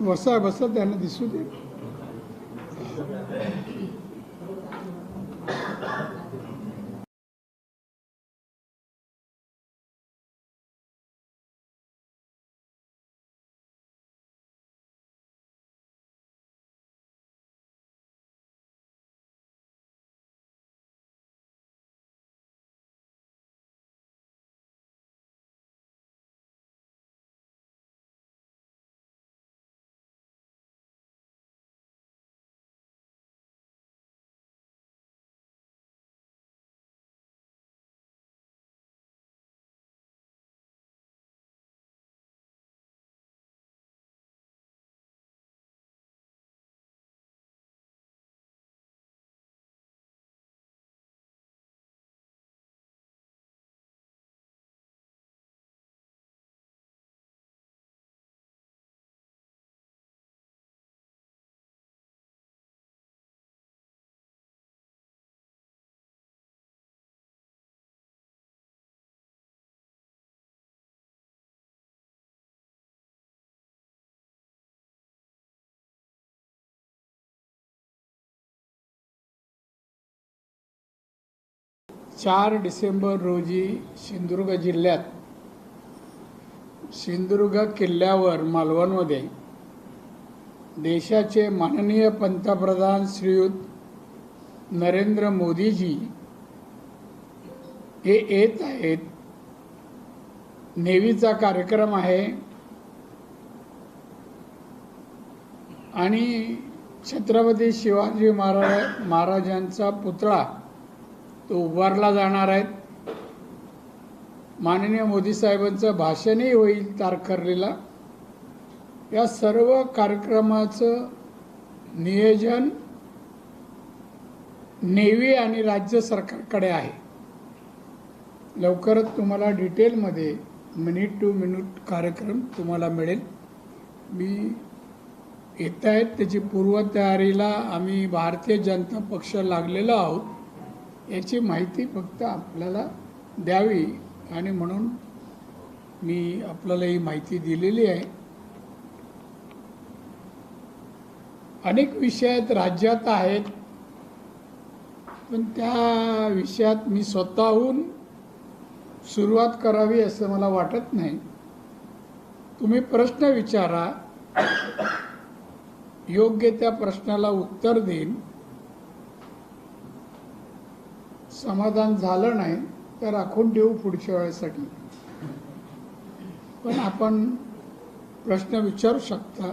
बसा बसा, त्यांना दिसू दे. चार डिसेंबर रोजी सिंधुदुर्ग जिल्ह्यात सिंधुदुर्ग किल्ल्यावर मालवणमध्ये देशाचे माननीय पंतप्रधान श्रीयुत नरेंद्र मोदीजी हे येत आहेत. नेव्हीचा कार्यक्रम आहे आणि छत्रपती शिवाजी महाराजांचा पुतळा तो उभारला जाणार आहे. माननीय मोदी साहेबांचं भाषणही होईल तारकर्लीला. या सर्व कार्यक्रमाचं नियोजन नेव्ही आणि राज्य सरकारकडे आहे. लवकरच तुम्हाला डिटेलमध्ये मिनिट टू मिनिट कार्यक्रम तुम्हाला मिळेल. मी येत आहेत त्याची पूर्वतयारीला आम्ही भारतीय जनता पक्ष लागलेलो आहोत याची माहिती फक्त आपल्याला द्यावी आणि म्हणून मी आपल्याला ही माहिती दिलेली आहे. अनेक विषय राज्यात आहेत पण त्या विषयात मी स्वतःहून सुरुवात करावी असं मला वाटत नाही. तुम्ही प्रश्न विचारा, योग्य त्या प्रश्नाला उत्तर देईन. समाधान झालं नाही तर राखून ठेवू पुढच्या वेळेसाठी. पण आपण प्रश्न विचारू शकता.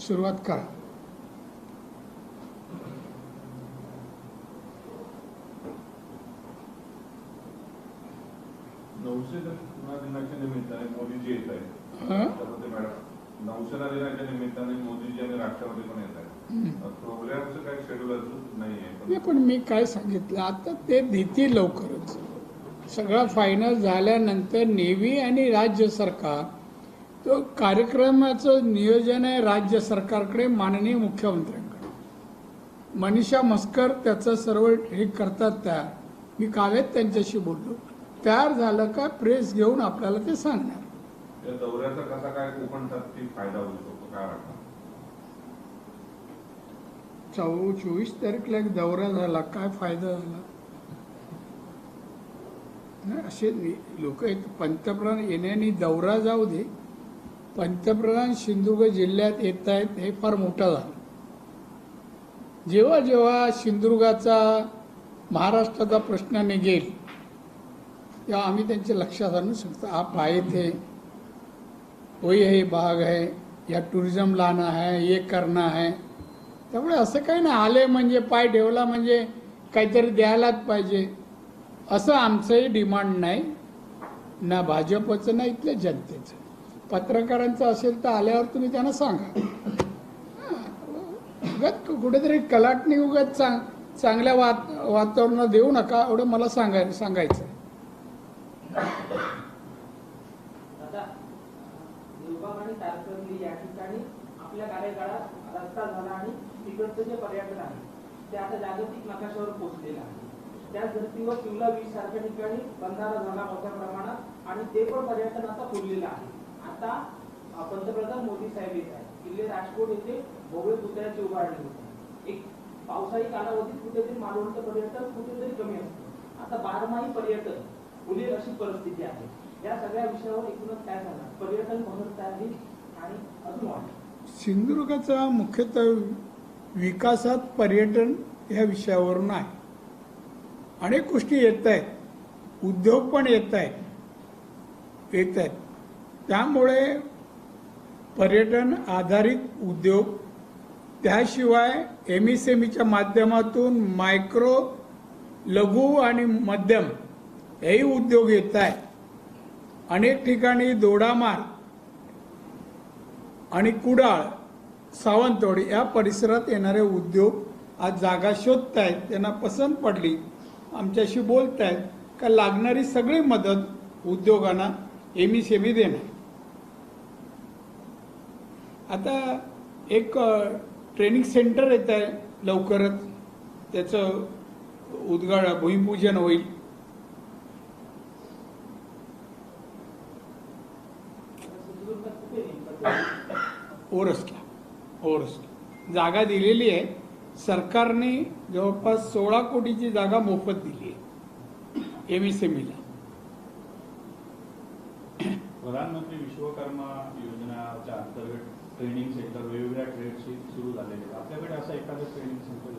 सुरुवात करा. नौसेना दिनाच्या निमित्ताने मोदीजी येत आहेत. नौसेना दिनाच्या निमित्ताने मोदीजी आणि राष्ट्रपती पण येत आहेत. प्रोग्रामचं काही शेड्यूल नाहीये. पण मी काय सांगितलं आता ते देतील लवकरच. सगळं फायनल झाल्यानंतर नेव्ही आणि राज्य सरकार तो कार्यक्रमाचं नियोजन आहे राज्य सरकारकडे, माननीय मुख्यमंत्र्यांकडे. मनीषा मस्कर त्याचं सर्व हे करतात तयार. मी कालच त्यांच्याशी बोललो. तयार झालं का प्रेस घेऊन आपल्याला ते सांगणार. या दौऱ्याचा कसा काय कोकणात फायदा होऊ शकतो काय वाटतं? 24 तारखेला एक दौरा झाला, काय फायदा झाला? नाही असे लोक आहेत. पंतप्रधान येण्याने दौरा जाऊ दे, पंतप्रधान सिंधुदुर्ग जिल्ह्यात येत आहेत हे फार मोठं झालं. जेव्हा जेव्हा सिंधुदुर्गाचा महाराष्ट्राचा प्रश्न निघेल तेव्हा आम्ही त्यांच्या लक्षात आणू शकतो. आप आए थे, वही है भाग है, या टूरिज्म लाना है, ये करना है. त्यामुळे असं काही नाही, आले म्हणजे पाय ठेवला म्हणजे काहीतरी द्यायलाच पाहिजे असं आमचंही डिमांड नाही, ना भाजपचं ना इथल्या जनतेचं. पत्रकारांचं असेल तर आल्यावर तुम्ही त्यांना सांगा. उगाच कुठेतरी कलाटणी उगाच चांगल्या वातावरणात देऊ नका एवढं मला सांगायचं. या ठिकाणी आपल्या कार्यकाळात रस्ता झाला आणि तिकडचं जे पर्यटन आहे ते आता जागतिक नकाशावर पोहोचलेलं आहे. त्या धर्तीवर किल्ला 20 सारख्या ठिकाणी बंधारा झाला मोठ्या प्रमाणात आणि ते पण पर्यटन आता फुललेलं आहे. आता पंतप्रधान मोदी साहेब येत आहेत. किल्ले राजकोट येथे भव्य पुतळ्याची उभारणी होती. एक पावसाळी कालावधीत कुठेतरी मालवणचं पर्यटन कुठेतरी कमी असतं. आता बारमाही पर्यटन उलेल अशी परिस्थिती आहे. या सगळ्या विषयावर एकूणच काय सांगणार? पर्यटन म्हणत आहे आणि अजून वाढ. सिंधुदुर्गाचा मुख्यतः विकासात पर्यटन ह्या विषयावरून आहे. अनेक गोष्टी येत आहेत, उद्योग पण येत आहेत. त्यामुळे पर्यटन आधारित उद्योग, त्याशिवाय MSMEच्या माध्यमातून मायक्रो, लघु आणि मध्यम हेही उद्योग येत आहेत. अनेक ठिकाणी दोडामार्ग आणि कुडाळ, सावंतवाडी या परिसरात येणारे उद्योग आज जागा शोधतायत, त्यांना पसंत पडली, आमच्याशी बोलतायत का लागणारी सगळी मदत उद्योगांना MSME देणार. आता एक ट्रेनिंग सेंटर येत आहे लवकरच, त्याचं भूमिपूजन होईल. सिंधुदुर्गात कुठे नेमकं? ओरसला जागा दिलेली आहे. सरकारने जवळपास 16 कोटीची जागा मोफत दिली आहे MSMEला. प्रधानमंत्री विश्वकर्मा योजनेच्या अंतर्गत ट्रेनिंग सेंटर वेगवेगळ्या ट्रेडशी सुरू झालेले आहेत. आपल्याकडे असं एखादं ट्रेनिंग सेंटर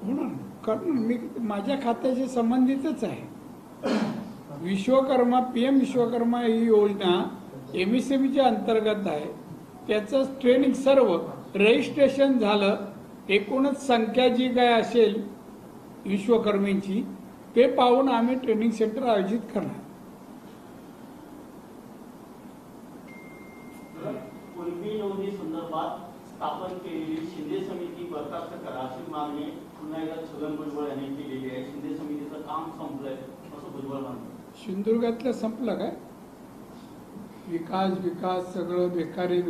होणार, कारण मी माझ्या खात्याशी संबंधितच आहे. विश्वकर्मा, PM विश्वकर्मा ही योजना MSMEच्या अंतर्गत आहे. त्याचं ट्रेनिंग सर्व रजिस्ट्रेशन झालं. एकूणच संख्या जी काय असेल विश्वकर्मींची ते पाहून आम्ही ट्रेनिंग सेंटर आयोजित करणार. कुणबी नोंदी संदर्भात स्थापन केलेली शिंदे समिती बरखास्त करा अशी मागणी पुन्हा एकदा छगन भुजबळ यांनी केलेली आहे. शिंदे समितीचं काम संपलंय असं भुजबळ म्हणतात. सिंधुदुर्गातलं संपलं काय? विकास सगळं बेकारी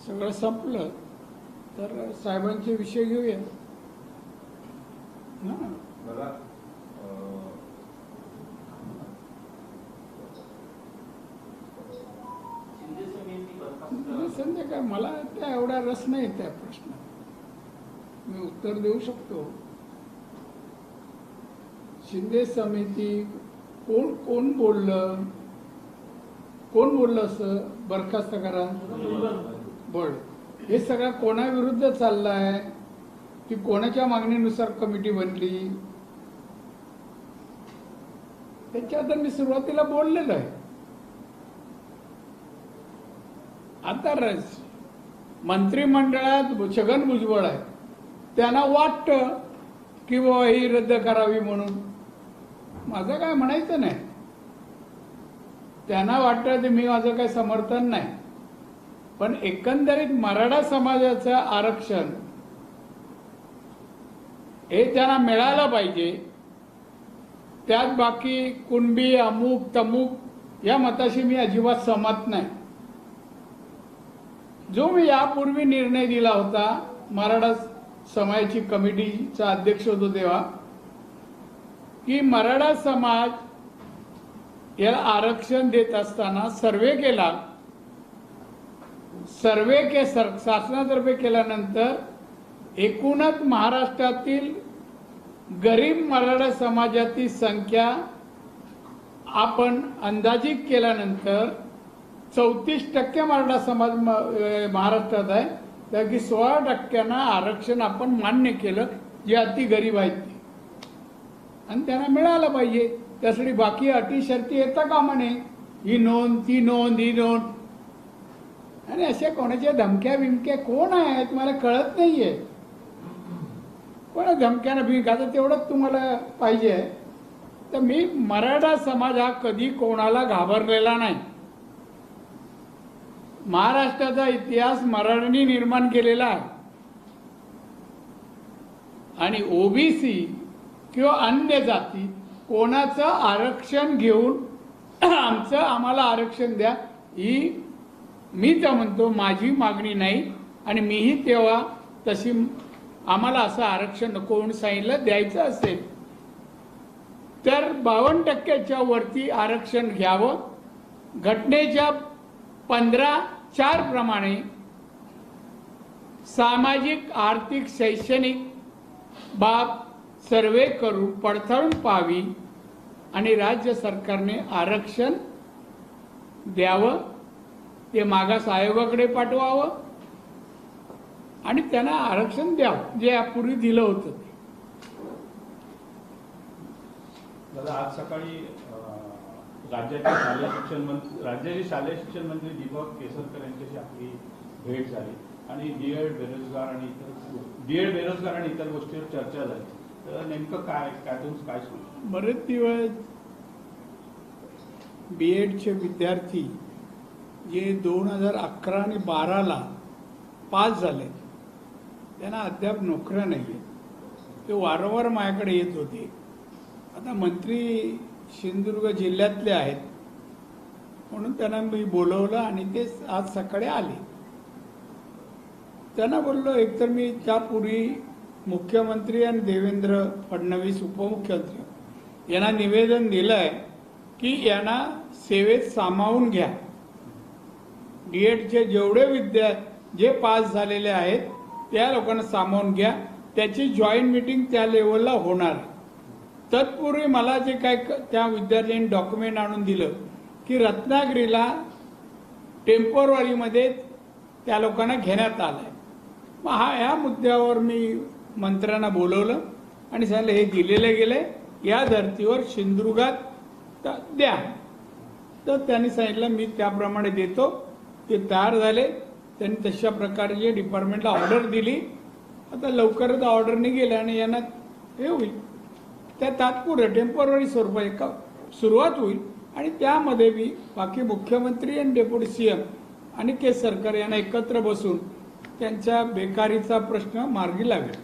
सगळं संपलं तर साहेबांचे विषय घेऊया ना. दादा, शिंदे समिती बरखास्त करा. संजय काय, मला त्या एवढा रस नाही त्या प्रश्नात. मी उत्तर देऊ शकतो. शिंदे समिती कोण बोललं असं बरखास्त करा? बळ हे सगळं कोणाविरुद्ध चाललंय? ती कोणाच्या मागणीनुसार कमिटी बनली? त्याच्यावर मी सुरुवातीला बोललेलो आहे. आता मंत्रिमंडळात छगन भुजबळ आहे, त्यांना वाटतं की बाबा ही रद्द करावी म्हणून. माझं काय म्हणायचं नाही. त्यांना वाटतं ते मी माझं काही समर्थन नाही. पण एकंदरीत मराठा समाजाचं आरक्षण हे त्यांना मिळालं पाहिजे. त्यात बाकी कुणबी अमुक तमुक या मताशी मी अजिबात सहमत नाही. जो मी यापूर्वी निर्णय दिला होता, मराठा समाजाची कमिटीचा अध्यक्ष होतो तेव्हा, की मराठा समाज याला आरक्षण देत असताना सर्वे केला. शासनातर्फे केल्यानंतर एकूणच महाराष्ट्रातील गरीब मराठा समाजाची संख्या आपण अंदाजित केल्यानंतर 34% मराठा समाज महाराष्ट्रात आहे. त्यापैकी 16% आरक्षण आपण मान्य केलं, जे अति गरीब आहेत ते, आणि त्यांना मिळालं पाहिजे. त्यासाठी बाकी अटी शर्ती येता कामा नये. ही नोंद, ती नोंद, ही नोंद, आणि अशा कोणाच्या धमक्या बिमक्या कोण आहेत मला कळत नाहीये. कोणा धमक्यानं बिमक्या, आता तेवढंच तुम्हाला पाहिजे आहे. तर मी मराठा समाज हा कधी कोणाला घाबरलेला नाही. महाराष्ट्राचा इतिहास मराठ्यांनी निर्माण केलेला आहे, आणि OBC किंवा अन्य जाती कोणाचं आरक्षण घेऊन आम्हाला आरक्षण द्या ही मी तर म्हणतो माझी मागणी नाही. आणि मीही तेव्हा तशी आम्हाला असं आरक्षण नको म्हणून सांगितलं. द्यायचं असेल तर 52%च्या वरती आरक्षण घ्यावं. घटनेच्या 15(4) प्रमाणे सामाजिक आर्थिक शैक्षणिक बाब सर्वे करून पडताळून पाहावी आणि राज्य सरकारने आरक्षण द्यावं, ते मागास आयोगाकडे पाठवावं आणि त्यांना आरक्षण द्यावं, जे यापूर्वी दिलं होतं ते. दादा, आज सकाळी राज्याचे शालेय शिक्षण मंत्री दीपक केसरकर यांच्याशी आपली भेट झाली आणि डीएड बेरोजगार आणि इतर गोष्टीवर चर्चा झाली. तर नेमकं काय सुरू? बरेच दिवस बीएडचे विद्यार्थी जे 2011 आणि 12ला पास झाले त्यांना अद्याप नोकऱ्या नाही आहेत. ते वारंवार माझ्याकडे येत होते. आता मंत्री सिंधुदुर्ग जिल्ह्यातले आहेत म्हणून त्यांना मी बोलवलं आणि ते आज सकाळी आले. त्यांना बोललो, एकतर मी त्यापूर्वी मुख्यमंत्री आणि देवेंद्र फडणवीस उपमुख्यमंत्री यांना निवेदन दिलं आहे की यांना सेवेत सामावून घ्या. डीएडचे जेवढे जे पास झालेले आहेत त्या लोकांना सामावून घ्या. त्याची जॉईंट मीटिंग त्या लेवलला होणार आहे. तत्पूर्वी मला जे काय त्या विद्यार्थ्यांनी डॉक्युमेंट आणून दिलं की रत्नागिरीला टेम्पोररीमध्ये त्या लोकांना घेण्यात आलंय. मग ह्या मुद्द्यावर मी मंत्र्यांना बोलवलं आणि सांगितलं हे दिलेले गेले, या धर्तीवर सिंधुदुर्गात द्या. तर त्यांनी सांगितलं मी त्याप्रमाणे देतो. ते तयार झाले. त्यांनी तशा प्रकारचे डिपार्टमेंटला ऑर्डर दिली. आता लवकरच ऑर्डर निघेल आणि यांना हे होईल. त्या तात्पुरत्या टेम्पररी स्वरूपात सुरुवात होईल आणि त्यामध्ये मी बाकी मुख्यमंत्री आणि डेप्युटी सीएम आणि केसरकर यांना एकत्र बसून त्यांच्या बेकारीचा प्रश्न मार्गी लावेल.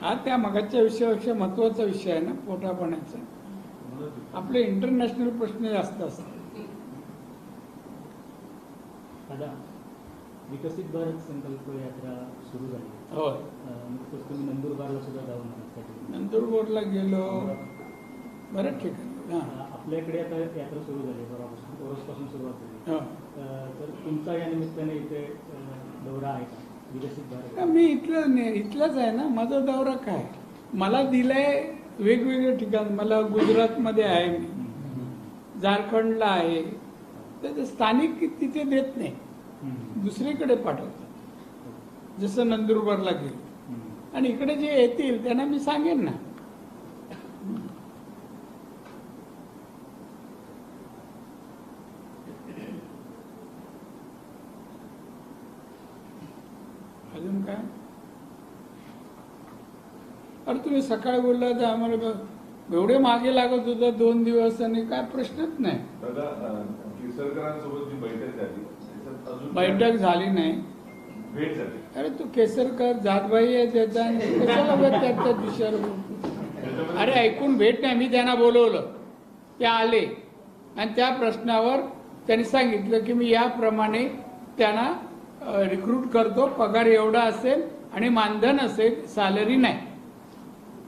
हा त्या मगाच्या विषयापेक्षा महत्वाचा विषय आहे ना, पोटापाण्याचा. आपले इंटरनॅशनल प्रश्न जास्त असतात. विकसित भारत संकल्प यात्रा सुरू झाली. होय, नुकतंच तुम्ही नंदुरबारला सुद्धा जाऊन आहात. नंदुरबारला गेलो, बऱ्याच ठिकाणी. आपल्याकडे आता यात्रा सुरू झाली, ओरोसपासून सुरुवात झाली. हा. तर तुमचा या निमित्ताने इथे दौरा आहे का विकसित भारत? मी इथलंच आहे ना. माझा दौरा काय, मला दिलंय वेगवेगळे ठिकाण. मला गुजरातमध्ये आहे, मी झारखंडला आहे. तर ते स्थानिक तिथे देत नाही, दुसरीकडे पाठवतात. जसं नंदुरबारला गेलो आणि इकडे जे येतील त्यांना मी सांगेन ना. अजून काय? अरे तुम्ही सकाळी बोलला तर आम्हाला एवढे मागे लागत होता 2 दिवस आणि काय प्रश्नच नाही. दादा, केसरकरांसोबत जी बैठक झाली त्याच्यात अजून बैठक झाली नाही. भेट झाली. अरे तू केसरकर जातबाई आहे त्याचा आणि कशाला उगाच त्याच्या विषयावर बोलतो? अरे ऐकून भेट नाही. मी त्यांना बोलवलं, ते आले आणि त्या प्रश्नावर त्यांनी सांगितलं की मी याप्रमाणे त्यांना रिक्रूट करतो, पगार एवढा असेल आणि मानधन असेल, सॅलरी नाही.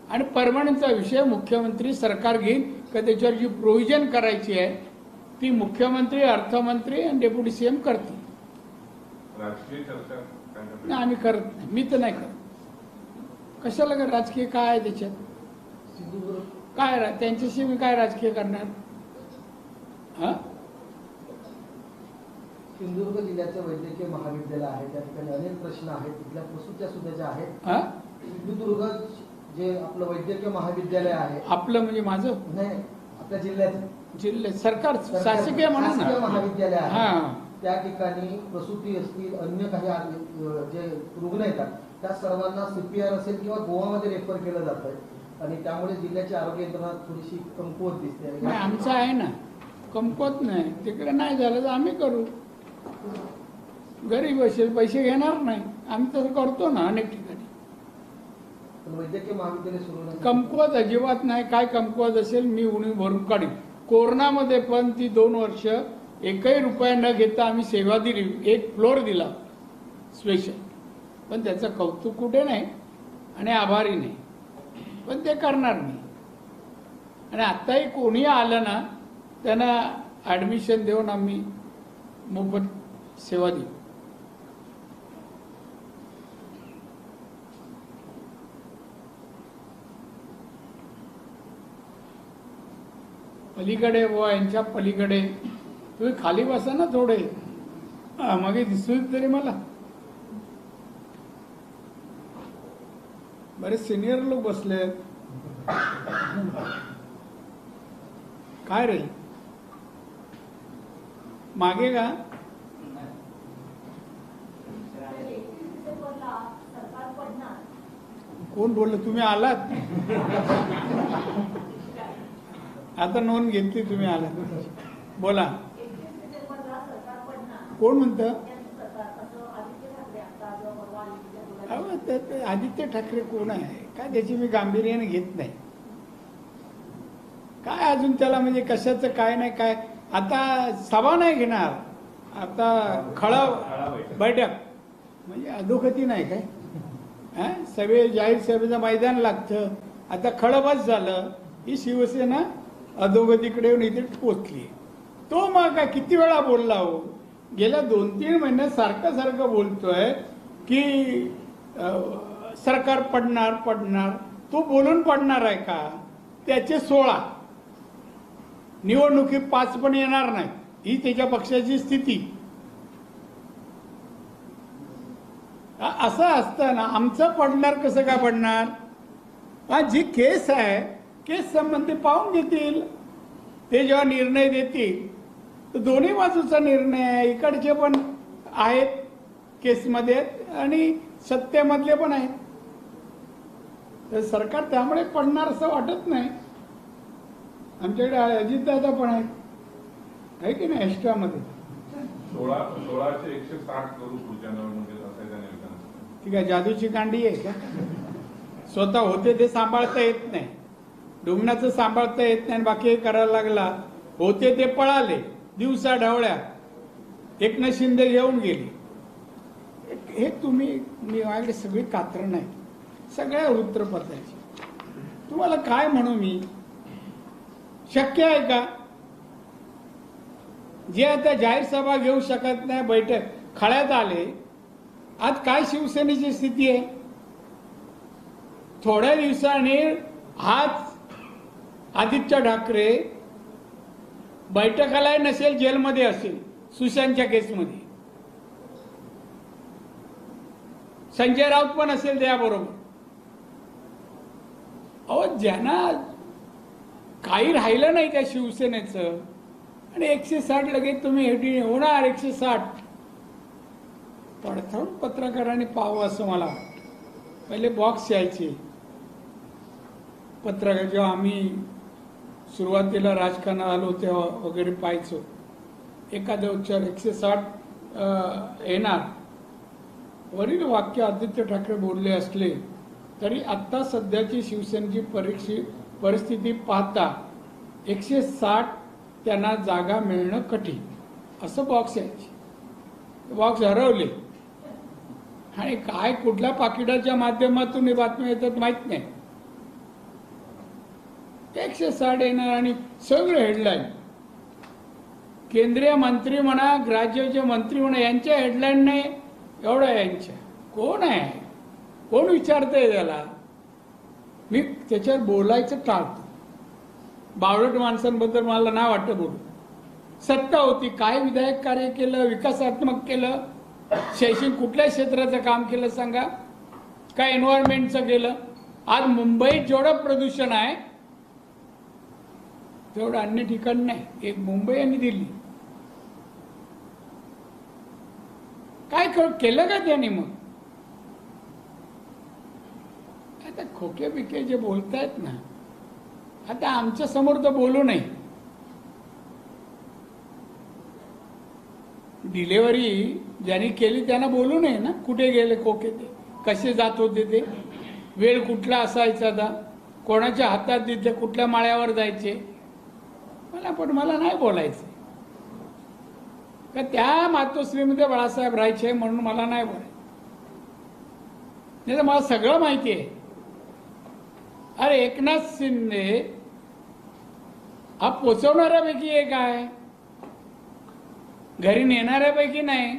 आणि परमनंटचा विषय मुख्यमंत्री सरकार घेईल का त्याच्यावर जी प्रोव्हिजन करायची आहे ती मुख्यमंत्री, अर्थमंत्री आणि डेप्युटी सीएम करतील. राजकीय चर्चा काय नाही, आम्ही करत नाही. मी तर नाही करत. कशाला का राजकीय काय आहे त्याच्यात? काय त्यांच्याशी मी काय राजकीय करणार? हा, सिंधुदुर्ग जिल्ह्याचं वैद्यकीय महाविद्यालय आहे, त्या ठिकाणी अनेक प्रश्न आहेत. तिथल्या प्रसूत्या सुद्धा ज्या आहेत. हा, सिंधुदुर्ग जे आपलं वैद्यकीय महाविद्यालय आहे, आपलं म्हणजे माझं नाही आपल्या जिल्ह्याचं जिल्ह्यात सरकार शासकीय म्हणा शासकीय ना. महाविद्यालय आहे, हा, त्या ठिकाणी प्रसूती असतील, अन्य काही जे रुग्ण येतात त्या सर्वांना CPR असेल किंवा गोवामध्ये रेफर केलं जातं आणि त्यामुळे जिल्ह्याची आरोग्य यंत्रणा थोडीशी कमकुवत दिसते. नाही आमचं आहे ना, कमकुवत नाही. तिकडे नाही झालं तर आम्ही करू. गरीब असेल पैसे घेणार नाही, आम्ही तसं करतो ना अनेक ठिकाणी. पण वैद्यकीय महाविद्यालय सुरू नाही. कमकुवत अजिबात नाही. काय कमकुवत असेल मी उणी भरून काढीन. कोरोनामध्ये पण ती 2 वर्ष एकही रुपया न घेता आम्ही सेवा दिली. 1 फ्लोर दिला स्पेशल. पण त्याचं कौतुक कुठे नाही आणि आभारी नाही, पण ते करणार मी. आणि आत्ताही कोणी आलं ना त्यांना ॲडमिशन देऊन आम्ही मोफत सेवा देऊ. पलीकडे बुवा, यांच्या पलीकडे तुम्ही खाली बसा ना थोडे. मागे दिसू तरी मला बरेच सिनियर लोक बसले. काय रे मागे का? कोण बोललं? तुम्ही आलात? आता नोंद घेतली, तुम्ही आलात. बोला. कोण म्हणतं? आदित्य ठाकरे कोण आहे काय? त्याची मी गांभीर्याने घेत नाही. काय अजून त्याला म्हणजे कशाचं काय नाही काय. आता सभा नाही घेणार, आता खळाव बैठक म्हणजे अधोगती नाही काय. सभे जाहीर सभेचं मैदान लागतं. आता खळबच झालं. ही शिवसेना अधोगतीकडे येऊन इथे पोचली. तो मग काय किती वेळा बोलला हो. गेल्या 2-3 महिन्यात सारखं बोलतोय की सरकार पडणार. तो बोलून पडणार आहे का? त्याचे 16 निवडणुकीत 5 पण येणार नाही, ही त्याच्या पक्षाची स्थिती. असं असतं ना. आमचं पडणार कसं काय पडणार? जी केस आहे, केस संबंधी पाहून घेतील ते. जेव्हा निर्णय देतील तर दोन्ही बाजूचा निर्णय आहे. इकडचे पण आहेत केसमध्ये आणि सत्तेमधले पण आहेत. तर सरकार त्यामुळे पडणार असं वाटत नाही. आमच्याकडे अजितदादा पण आहे की नाही एक्स्ट्रामध्ये. 16चे 160 करू पुढच्या निवडणुकीत असायच्या निमित्तानं. ठीक आहे. जादूची कांडी आहे का? स्वतः होते ते सांभाळता येत नाही, डुंगणाचं सांभाळता येत नाही, बाकी करायला लागला. होते ते पळाले दिवसा ढवळ्या. एकनाथ शिंदे येऊन गेले. हे तुम्ही माझ्याकडे सगळी कात्रण आहे सगळ्या वृत्तपत्राची. तुम्हाला काय म्हणू मी? शक्य आहे का? जे आता जाहीर सभा घेऊ शकत नाही, बैठक खळ्यात आले. आज काय शिवसेनेची स्थिती आहे? थोड्या दिवसांनी आज आदित्य ठाकरे बैठकालाही नसेल, जेलमध्ये असेल सुशांतच्या केसमध्ये. संजय राऊत पण असेल त्याबरोबर. अहो, ज्यांना काही राहिलं नाही त्या शिवसेनेचं आणि 160 लगेच तुम्ही हेडी होणार 160. पडताळून पत्रकारांनी पाहावं असं मला वाटतं. पहिले बॉक्स यायचे पत्रकार. जेव्हा आम्ही सुरुवातीला राजकारणात आलो तेव्हा वगैरे पाहायचो. एखादा उच्चार 160 येणार. वरील वाक्य आदित्य ठाकरे बोलले असले तरी आत्ता सध्याची शिवसेनेची परिस्थिती पाहता 160 त्यांना जागा मिळणं कठीण असं बॉक्स यायचे. बॉक्स हरवले आणि काय कुठल्या पाकिटाच्या माध्यमातून ही बातम्या येतात माहित नाही. 160 येणार आणि सगळे हेडलाईन. केंद्रीय मंत्री म्हणा, राज्याचे मंत्री म्हणा, यांच्या हेडलाईन नाही एवढ्या यांच्या. कोण आहे? कोण विचारतंय त्याला? मी त्याच्यावर बोलायचं टाळतो. बावळट माणसांबद्दल मला नाही वाटतं बोलू. सत्ता होती, काय विधायक कार्य केलं, विकासात्मक केलं, शैक्षणिक कुठल्या क्षेत्राचं काम केलं सांगा? काय एन्व्हायरमेंटचं केलं? आज मुंबईत जेवढं प्रदूषण आहे तेवढं अन्य ठिकाणी नाही. एक मुंबई आणि दिल्ली. काय केलं का त्याने? मग आता खोके बिके जे बोलतायत ना, आता आमच्या समोर तर बोलू नये. डिलेव्हरी ज्यांनी केली त्यांना बोलू नये ना. कुठे गेले खोके, ते कसे जात होते, ते वेळ कुठला असायचा, था कोणाच्या हातात दिले, कुठल्या माळ्यावर जायचे. मला नाही बोलायचं का त्या मातोश्रीमध्ये बाळासाहेब राहायचे म्हणून मला नाही बोलायचं. नाही तर मला सगळं माहिती आहे. अरे एकनाथ शिंदे हा पोचवणाऱ्यापैकी एक आहे. घरी नेणाऱ्यापैकी नाही.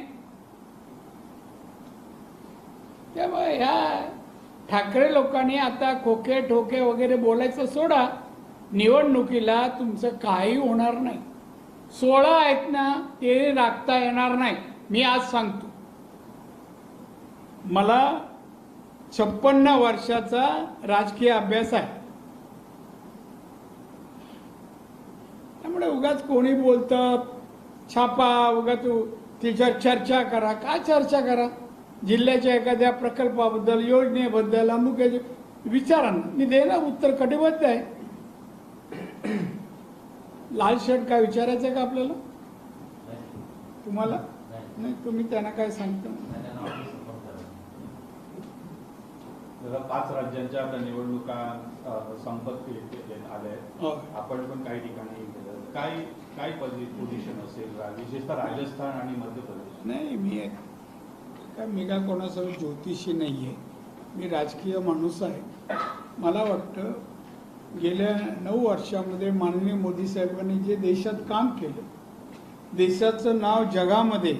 त्यामुळे ह्या ठाकरे लोकांनी आता खोके ठोके वगैरे बोलायचं सोडा. निवडणुकीला तुमचं काही होणार नाही. 16 आहेत ना, ते राखता येणार नाही. मी आज सांगतो, मला 56 वर्षाचा राजकीय अभ्यास आहे. त्यामुळे उगाच कोणी बोलतं छापा, उगाच त्याच्यावर चर्चा करा. काय चर्चा करा? जिल्ह्याच्या एखाद्या प्रकल्पाबद्दल, योजनेबद्दल, अमुक विचारा ना, मी देणार उत्तर. कटिबद्ध आहे. लाल शर्ट काय विचारायचं आहे का आपल्याला? तुम्हाला नाही, तुम्ही त्यांना काय सांगता? जरा 5 राज्यांच्या आता निवडणुका संपत आल्या. हो. आपण पण काही ठिकाणी गेलो. काय पोझिशन असेल विशेषतः राजस्थान आणि मध्य प्रदेश? नाही, मी काय कोणासोबत ज्योतिषी नाही आहे. मी राजकीय माणूस आहे. मला वाटतं गेल्या 9 वर्षामध्ये माननीय मोदी साहेबांनी जे देशात काम केलं, देशाचं नाव जगामध्ये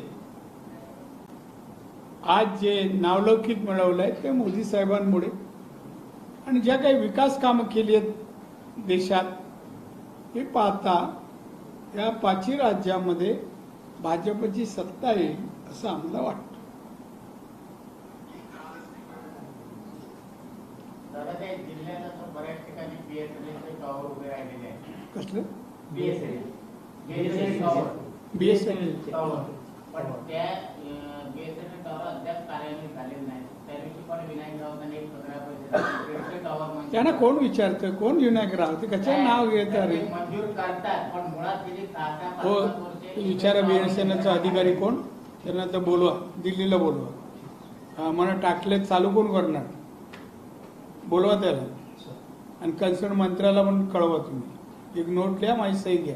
आज जे नावलौकिक मिळवलं आहे ते मोदी साहेबांमुळे. आणि ज्या काही विकास कामं केली आहेत देशात, हे पाहता या 5 राज्यामध्ये भाजपची सत्ता येईल असं आम्हाला वाटतं. दादा, त्या जिल्ह्यात आता बऱ्याच ठिकाणी बीएसएनएलचे टॉवर उभे राहिलेले आहेत. कसलं? BSNL tower. BSNL पण त्या बीएसएनएल टॉवर अद्याप कार्यान्वित झालेले नाही. त्या दिवशी पण विनायक राऊतांनी एक 15 टॉवर म्हणजे त्यांना कोण विचारतं? कोण विनायक राव? ते कशाला नाव घेतात रे? मंजूर करतात, पण मुळात गेली 6-5 हो, वर्षे विचारा BSNLचा अधिकारी कोण, त्यांना तर बोलवा, दिल्लीला बोलवा. मला टाकले चालू कोण करणार? बोलवा त्याला. आणि कन्सर्न मंत्र्याला पण कळवा. तुम्ही एक नोट लिहा, माझी सही घ्या.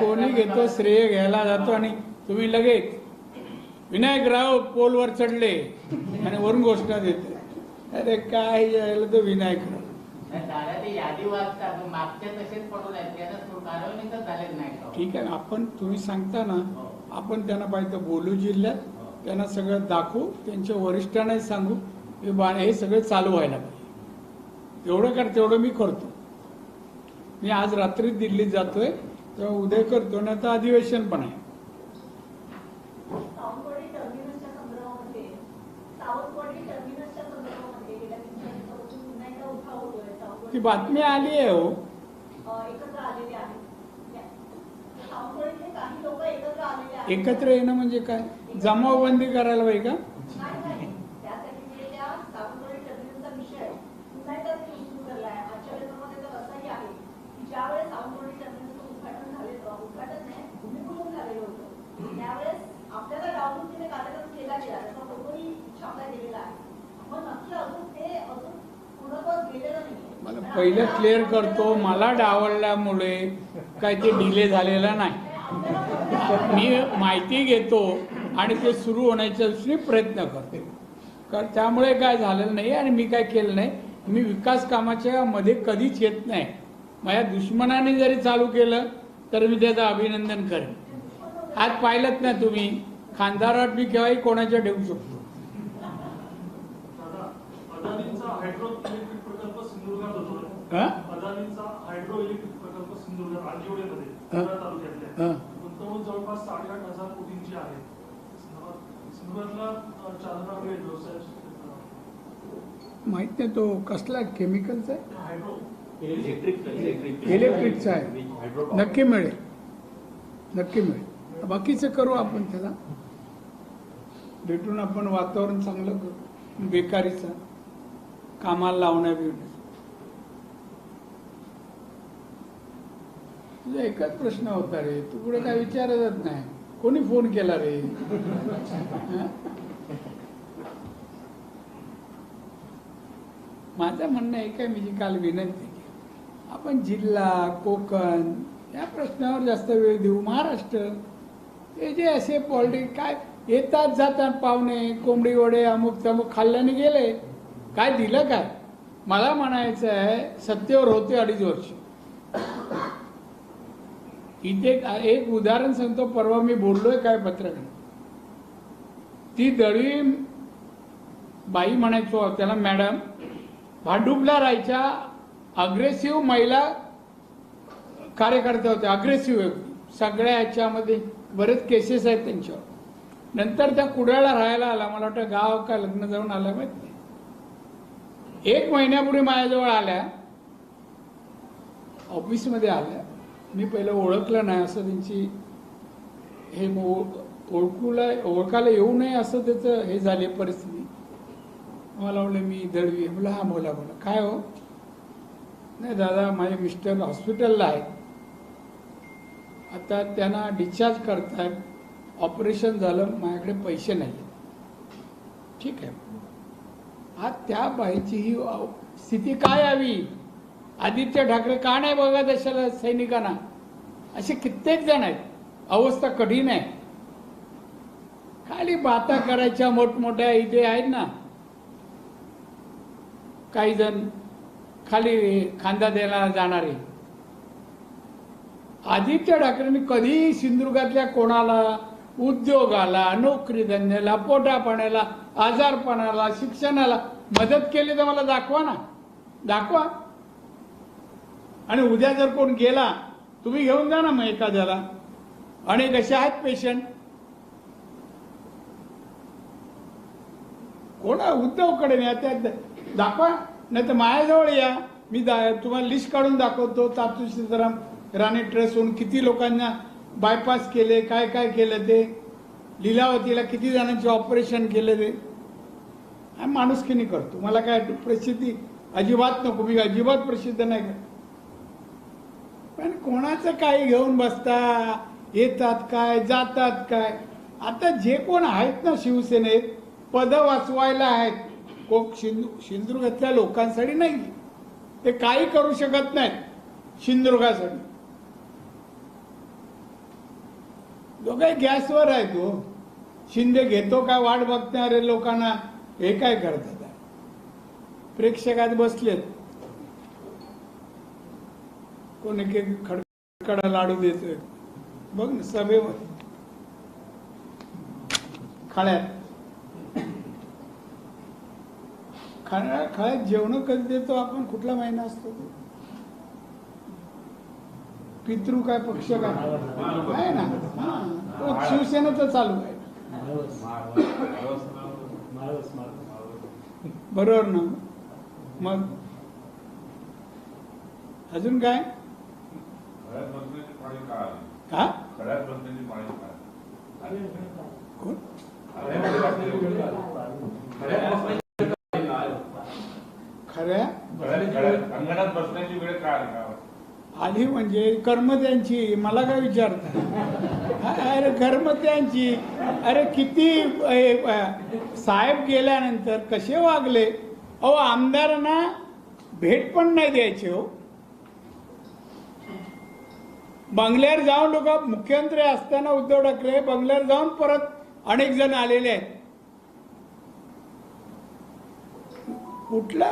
कोणी घेतो श्रेय घ्यायला जातो आणि तुम्ही लगेच विनायकराव पोलवर चढले आणि वरून घोषणा देते. अरे काय यायला तर विनायकराव. दादा, ते यादी वाचतात, मागच्या तसेच पडून आहेत. त्याचा कारवाई तर झालेच नाही. ठीक आहे, आपण तुम्ही सांगता ना, आपण त्यांना पाहिजे बोलू जिल्ह्यात, त्यांना सगळं दाखवू, त्यांच्या वरिष्ठांनाही सांगू हे सगळं चालू व्हायला पाहिजे. एवढं कर, तेवढं मी करतो. मी आज रात्री दिल्लीत जातोय, तेव्हा उद्या करतो ना. तर अधिवेशन पण आहे. सावंतवाडी टर्मिनसच्या संदर्भामध्ये गेल्या 3 दिवसापासून पुन्हा एकदा उठाव होतोय. ती बातमी आली आहे. हो, एकत्र आलेले आहेत. सावंतवाडीतले काही लोक एकत्र आलेले आहेत. एकत्र येणं म्हणजे काय? जमावबंदी करायला पाहिजे का? नाही, त्यासाठी जे त्या सावंतवाडी टर्मिनसचा विषय पुन्हा एकदा सुरू झाला आहे. आजच्या पेपरमध्ये तर असंही आहे की ज्यावेळेस सावंतवाडी टर्मिनसचं उद्घाटन नाही, भूमिपूजन झालेलं होतं, त्यावेळेस आपल्याला डावलून तिथे कार्यक्रम केला गेला, त्याचा फोटोही छापला गेलेला आहे. पण नक्की अजून पूर्णत्वास गेलेलं नाही. मला पहिलं क्लिअर करतो, मला डावलल्यामुळे काय ते डिले झालेला नाही. मी माहिती घेतो आणि ते सुरू होण्याच्या दृष्टीने प्रयत्न करतो. कारण त्यामुळे काय झालेलं नाही आणि मी काय केलं नाही. मी विकास कामाच्या मध्ये कधीच येत नाही. माझ्या दुश्मनाने जरी चालू केलं तर मी त्याचं अभिनंदन करेन. आज पाहिलंच ना तुम्ही, खानदारात मी केव्हाही कोणाच्या ठेवू शकतो. अदानींचा हायड्रो इलेक्ट्रिक प्रकल्प सिंधुदुर्गात होतोय. अदानींचा हायड्रो इलेक्ट्रिक प्रकल्प सिंधुदुर्गात आंजिवडेमध्ये तालुक्यातले गुंतवणूक जवळपास 8,500 कोटींची आहे. सिंधुदुर्गातला चालना मिळेल व्यवसाय माहित नाही तो कसला केमिकलचा आहे? हायड्रो इलेक्ट्रिकचा आहे. नक्की मिळेल, नक्की मिळेल. बाकीचं करू आपण, त्याला भेटून आपण वातावरण चांगलं करू. बेकारीचं कामाला लावण्याबिवण्याचं. तुझा एकच प्रश्न होता रे, तू पुढे काय विचारतच नाही. कोणी फोन केला रे? माझं म्हणणं एक आहे, मी जी काल विनंती केली, आपण जिल्हा कोकण या प्रश्नावर जास्त वेळ देऊ. महाराष्ट्र हे जे असे पॉलिटिक्स काय येतात जातात पाहुणे, कोंबडी वडे अमुक तमुक खाल्ल्याने गेले, काय दिलं काय? मला म्हणायचं आहे, सत्तेवर होते 2.5 वर्ष, इथे एक उदाहरण सांगतो. परवा मी बोललोय काय पत्रकार, ती दळवी बाई म्हणायचो त्याला मॅडम, भांडुपला राहायच्या, अग्रेसिव्ह महिला कार्यकर्त्या होत्या, अग्रेसिव्ह सगळ्या ह्याच्यामध्ये बरेच केसेस आहेत त्यांच्यावर. नंतर त्या कुडाळला राहायला आला, मला वाटतं गाव का लग्न जाऊन आला माहित नाही. 1 महिन्यापूर्वी माझ्याजवळ आल्या, ऑफिसमध्ये आल्या. मी पहिलं ओळखलं नाही, असं त्यांची हे ओळखायला येऊ नये असं त्याचं हे झाले परिस्थिती. मला म्हणलं मी दळवी. म्हणलं हां बोला बोला. काय हो? नाही दादा, माझे मिस्टर हॉस्पिटलला आहेत, आता त्यांना डिस्चार्ज करतायत, ऑपरेशन झालं, माझ्याकडे पैसे नाही. ठीक आहे. आज त्या बाईची ही स्थिती काय यावी? आदित्य ठाकरे का नाही बघत अशाला सैनिकांना? असे कित्येक जण आहेत, अवस्था कठीण आहे. खाली बाता करायच्या मोठमोठ्या इथे आहेत ना, काही जण खाली खांदा द्यायला जाणारे. आदित्य ठाकरेंनी कधी सिंधुदुर्गातल्या कोणाला उद्योगाला, नोकरी धंद्याला, पोटापाण्याला, आजारपणाला, शिक्षणाला मदत केली तर मला दाखवा ना, दाखवा. आणि उद्या जर कोण गेला, तुम्ही घेऊन जा ना मग एखाद्याला. अनेक असे आहेत पेशंट. कोणा उद्धवकडे न्या, त्या दाखवा, नाही तर माझ्याजवळ या, मी तुम्हाला लिस्ट काढून दाखवतो. तातू सीताराम राणे ट्रस्टहून किती लोकांना बायपास केले, काय काय केलं ते, लीलावतीला किती जणांचे ऑपरेशन केले ते. माणुसकीने करतो. मला काय प्रसिद्धी अजिबात नको, मी अजिबात प्रसिद्ध नाही करत. पण कोणाचं काय घेऊन बसता, येतात काय, जातात काय. आता जे कोण आहेत ना शिवसेनेत, पद वाचवायला आहेत, सिंधुदुर्गातल्या लोकांसाठी नाही. ते काही करू शकत नाहीत सिंधुदुर्गासाठी. दोघे गॅसवर आहेत. हो, शिंदे घेतो काय वाट बघणारे लोकांना हे काय करतात? प्रेक्षकात बसलेत, कोण एक खडखडा लाडू देतोय बघ ना सभेमध्ये, खळ्यात खळ्यात जेवण कधी देतो आपण? कुठला महिना असतो? पितृ काय पक्ष काय आहे ना, तो शिवसेनेचं चालू आहे. बरोबर ना? मग अजून काय? हा? कोण? खऱ्या अंगणात बसण्याची वेळ काय आली म्हणजे कर्मत्यांची. मला काय विचारता? अरे कर्मत्यांची. अरे किती साहेब गेल्यानंतर कसे वागले. अहो, आमदारांना भेट पण नाही द्यायचे. हो, बंगल्यावर जाऊन लोक, मुख्यमंत्री असताना उद्धव ठाकरे बंगल्यावर जाऊन परत अनेक जण आलेले आहेत. कुठला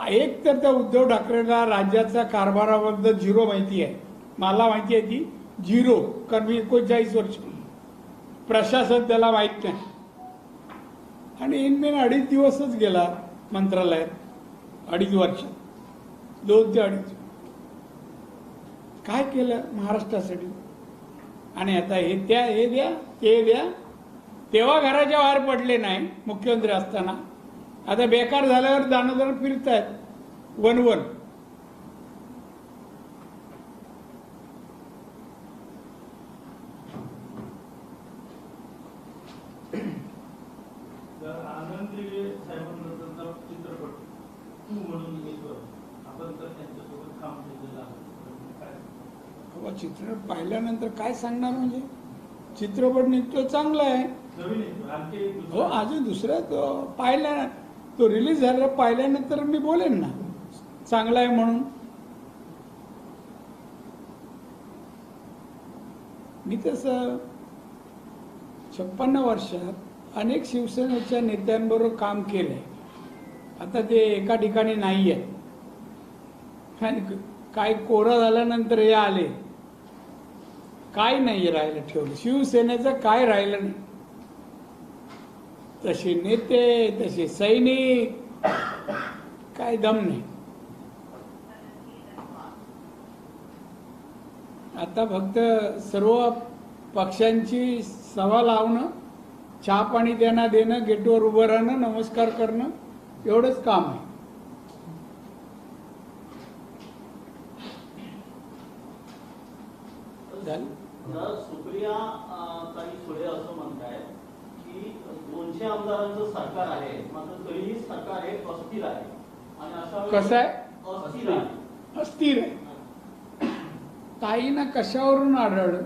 एक तर त्या उद्धव ठाकरेला राज्याच्या कारभाराबद्दल झिरो माहिती आहे. मला माहिती आहे ती झिरो, कारण मी 39 वर्ष प्रशासन त्याला माहीत नाही. आणि इनमेन 2.5 दिवसच गेला मंत्रालयात, 2.5 वर्ष, 2 ते 2.5. काय केलं महाराष्ट्रासाठी? आणि आता हे द्या, हे द्या, ते द्या. तेव्हा घराच्या बाहेर पडले नाही मुख्यमंत्री असताना. आता बेकार झाल्यावर दाणोदाण फिरतायत वन. आनंद साहेबांबद्दलचा चित्रपट तू म्हणून आपण तर त्यांच्यासोबत काम केलेलं आहे. चित्रपट पाहिल्यानंतर काय सांगणार? म्हणजे चित्रपट निघतो चांगला आहे. हो, अजून दुसरा तो पाहिला, तो रिलीज झाला, पाहिल्यानंतर मी बोलेन ना चांगला आहे म्हणून. मी तसं 56 वर्षात अनेक शिवसेनेच्या नेत्यांबरोबर काम केलंय. आता ते एका ठिकाणी नाही आहे. काय कोरा झाल्यानंतर हे आले, काय नाही राहिलं ठेवलं, शिवसेनेचं काय राहिलं नाही. तसे नेते, तसे सैनिक, काय दम नाही. आता फक्त सर्व पक्षांची सभा लावणं, चहा पाणी देणं, गेटवर उभं राहणं, नमस्कार करणं, एवढंच काम आहे. सुप्रिया ताई सुळे असं म्हणताय की 200 आमदारांचं सरकार आहे, मात्र तरीही सरकार हे अस्थिर आहे. आणि अशा कसं आहे? अस्थिर आहे. अस्थिर आहे. ताईंना कशावरून आढळलं?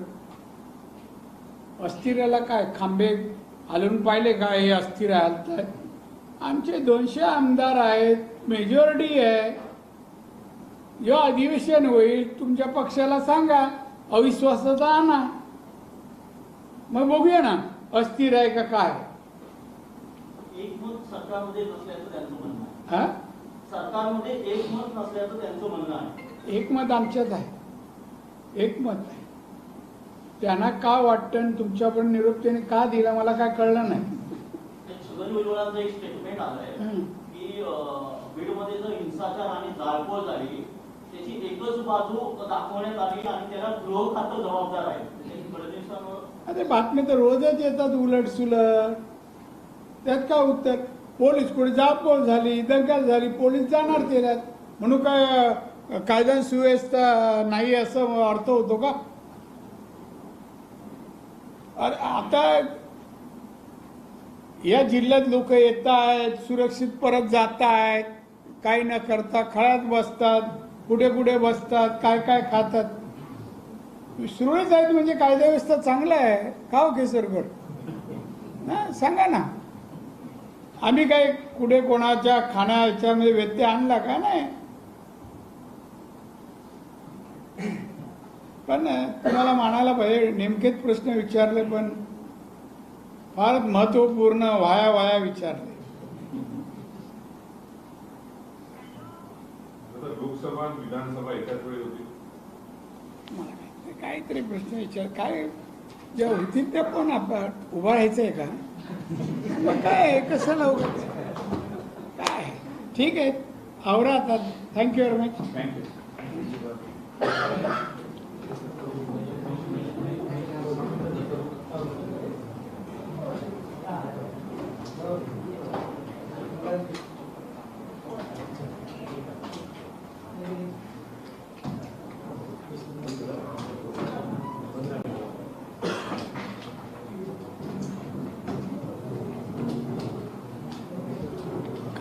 अस्थिराला काय खांबे हलवून पाहिले का हे अस्थिर आहे? आमचे 200 आमदार आहेत, मेजॉरिटी आहे. जेव्हा अधिवेशन होईल तुमच्या पक्षाला सांगा, अविश्वासाचा आणा, मग बघूया ना अस्थिर आहे का काय. एकमत सरकारमध्ये नसल्याचं त्यांचं म्हणणं आहे. हा, सरकारमध्ये एकमत नसल्याचं त्यांचं म्हणणं आहे. एकमत आमच्यात आहे, एकमत आहे. त्यांना का वाटतं आणि तुमच्यापर्यंत निरोप त्याने का दिला मला काय कळलं नाही. छगन भुजबळांचं एक स्टेटमेंट आलंय की बीडमध्ये जर हिंसाचार आणि जाळपोळ झाली त्याची एकच बाजू दाखवण्यात आली आणि त्याला गृह खातं जबाबदार आहे. आता बातम्या तर रोजच येतात उलट सुलट, त्यात काय उत्तर? पोलीस कोणी जाळपोळ झाली, दंगल झाली, पोलीस जाणार त्याच्यात, म्हणून काय कायदा सुव्यवस्था नाही असं अर्थ होतो का? अरे आता या जिल्ह्यात लोक येत आहेत, सुरक्षित परत जात आहेत, काही न करता खळ्यात बसतात, कुठे कुठे बसतात, काय काय खातात. सुरळीत आहेत म्हणजे कायदा व्यवस्था चांगला आहे का हो केसरकर? ना सांगा ना. आम्ही काय कुठे कोणाच्या खाण्या ह्याच्यामध्ये व्यत्यय आणला का? नाही. पण तुम्हाला मानायला पाहिजे, नेमकेच प्रश्न विचारले पण फार महत्वपूर्ण वाया विचारले. लोकसभा विधानसभा एकाच वेळी होती. काहीतरी प्रश्न विचार, काय ज्या होतील त्या पण आपण उभा राहायचंय का? काय कसं लवकर काय? ठीक आहे, आवरा आता. Thank you very much. थँक्यू.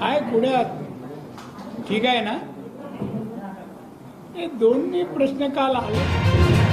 काय पुण्यात ठीक आहे ना? हे दोन्ही प्रश्न काल आले.